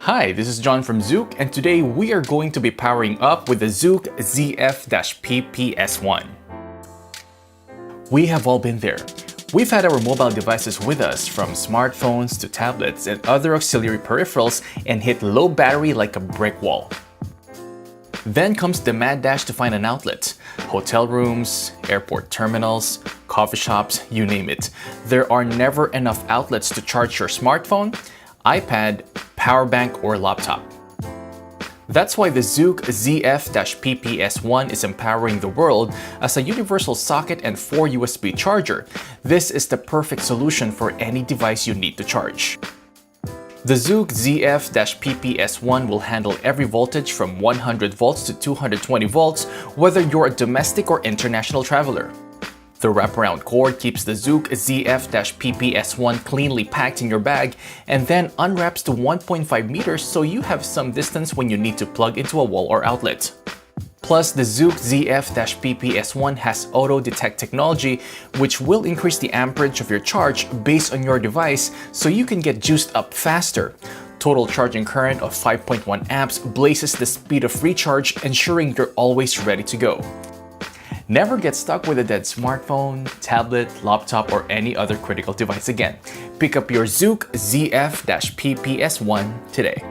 Hi, this is John from Zoook, and today we are going to be powering up with the Zoook ZF-PPS1. We have all been there. We've had our mobile devices with us, from smartphones to tablets and other auxiliary peripherals, and hit low battery like a brick wall. Then comes the mad dash to find an outlet. Hotel rooms, airport terminals, coffee shops, you name it. There are never enough outlets to charge your smartphone, iPad, power bank, or laptop. That's why the Zoook ZF-PPS1 is empowering the world as a universal socket and 4 USB charger. This is the perfect solution for any device you need to charge. The Zoook ZF-PPS1 will handle every voltage from 100 volts to 220 volts, whether you're a domestic or international traveler. The wraparound cord keeps the Zoook ZF-PPS1 cleanly packed in your bag and then unwraps to 1.5 meters so you have some distance when you need to plug into a wall or outlet. Plus, the Zoook ZF-PPS1 has auto detect technology, which will increase the amperage of your charge based on your device so you can get juiced up faster. Total charging current of 5.1 amps blazes the speed of recharge, ensuring you're always ready to go. Never get stuck with a dead smartphone, tablet, laptop, or any other critical device again. Pick up your Zoook ZF-PPS1 today.